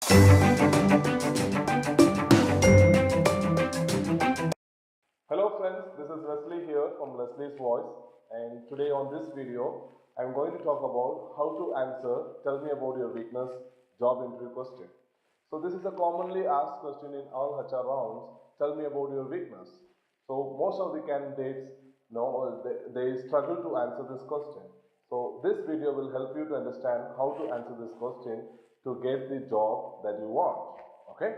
Hello friends, this is Leslie here from Leslie's Voice, and today on this video I am going to talk about how to answer "Tell me about your weakness" job interview question. So this is a commonly asked question in all HR rounds. Tell me about your weakness. So most of the candidates they struggle to answer this question. So this video will help you to understand how to answer this question to get the job that you want. Okay.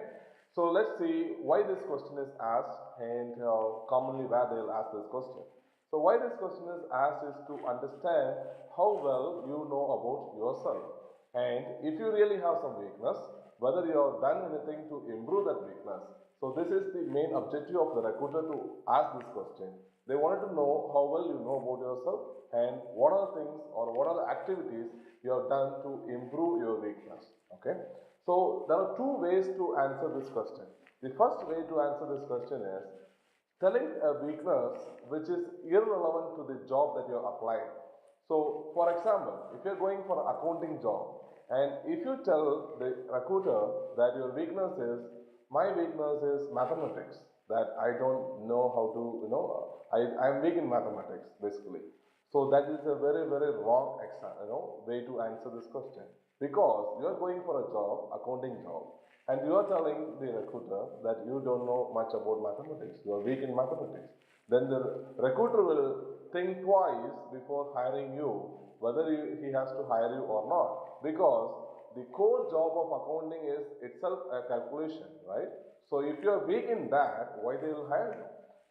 So let's see why this question is asked and commonly where they'll ask this question. So why this question is asked is to understand how well you know about yourself, and if you really have some weakness, whether you have done anything to improve that weakness. So this is the main objective of the recruiter to ask this question. They wanted to know how well you know about yourself and what are the things or what are the activities you have done to improve your weakness. Okay. So there are two ways to answer this question. The first way to answer this question is telling a weakness which is irrelevant to the job that you are applying. So for example, if you are going for an accounting job and if you tell the recruiter that your weakness is, my weakness is mathematics, that I don't know how to, I am weak in mathematics basically. So that is a very wrong way to answer this question, because you are going for a job, accounting job, and you are telling the recruiter that you don't know much about mathematics, you are weak in mathematics. Then the recruiter will think twice before hiring you, whether he has to hire you or not, because the core job of accounting is itself a calculation, right? So if you are weak in that, why they will hire you?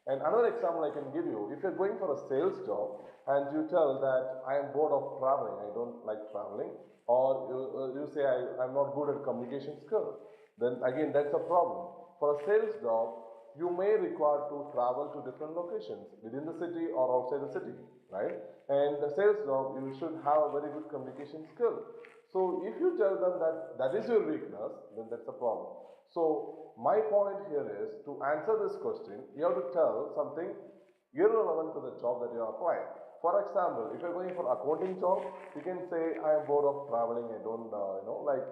And another example I can give you, if you're going for a sales job and you tell that I am bored of traveling, I don't like traveling, or you say I'm not good at communication skills, then again that's a problem. For a sales job, you may require to travel to different locations within the city or outside the city, right? And the sales job, you should have a very good communication skill. So if you tell them that that is your weakness, then that's a problem. So my point here is to answer this question, you have to tell something irrelevant to the job that you are applying. For example, if you're going for accounting job, you can say I am bored of traveling. I don't,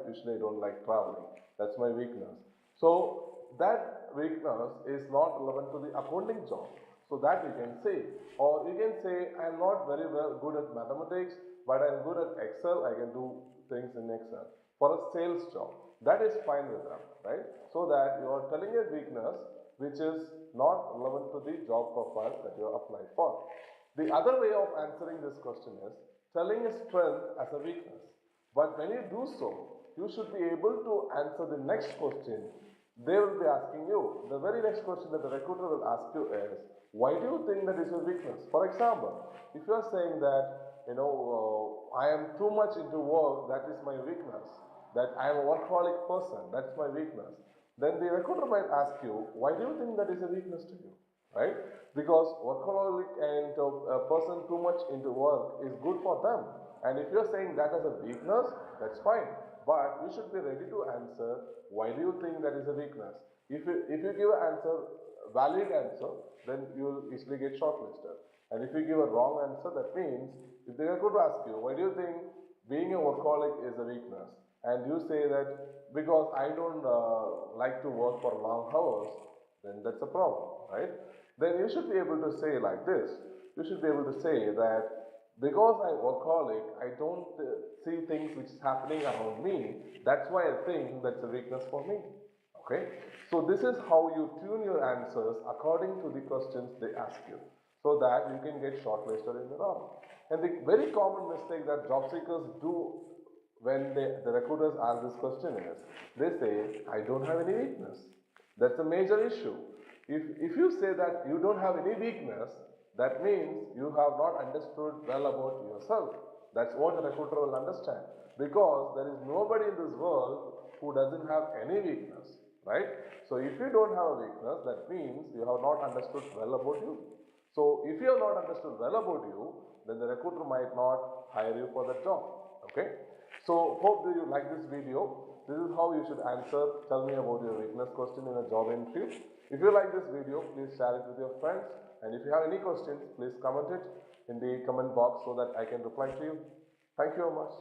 usually I don't like traveling. That's my weakness. So that weakness is not relevant to the accounting job. So that you can say, or you can say I am not very well good at mathematics, but I am good at Excel. I can do things in Excel. For a sales job, that is fine with them, right? So that you are telling a weakness which is not relevant to the job profile that you are applied for. The other way of answering this question is telling a strength as a weakness. But when you do so, you should be able to answer the next question. They will be asking you, the very next question that the recruiter will ask you is, why do you think that is your weakness? For example, if you are saying that, I am too much into work, that is my weakness, that I am a workaholic person, that's my weakness, then the recruiter might ask you, why do you think that is a weakness to you? Right? Because workaholic and a person too much into work is good for them. And if you're saying that as a weakness, that's fine. But you should be ready to answer, why do you think that is a weakness? If you give an answer, valid answer, then you will easily get shortlisted. And if you give a wrong answer, that means if the recruiter asks you, why do you think being a workaholic is a weakness? And you say that because I don't like to work for long hours, then that's a problem, right? Then you should be able to say like this. You should be able to say that because I'm workaholic, I don't see things which is happening around me. That's why I think that's a weakness for me. Okay? So this is how you tune your answers according to the questions they ask you, so that you can get shortlisted in the round. And the very common mistake that job seekers do when the recruiters ask this question is, they say, I don't have any weakness. That's a major issue. If you say that you don't have any weakness, that means you have not understood well about yourself. That's what the recruiter will understand. Because there is nobody in this world who doesn't have any weakness, right? So if you don't have a weakness, that means you have not understood well about you. So if you have not understood well about you, then the recruiter might not hire you for that job. Okay? So hope that you like this video. This is how you should answer tell me about your weakness question in a job interview. If you like this video, please share it with your friends. And if you have any questions, please comment it in the comment box so that I can reply to you. Thank you very much.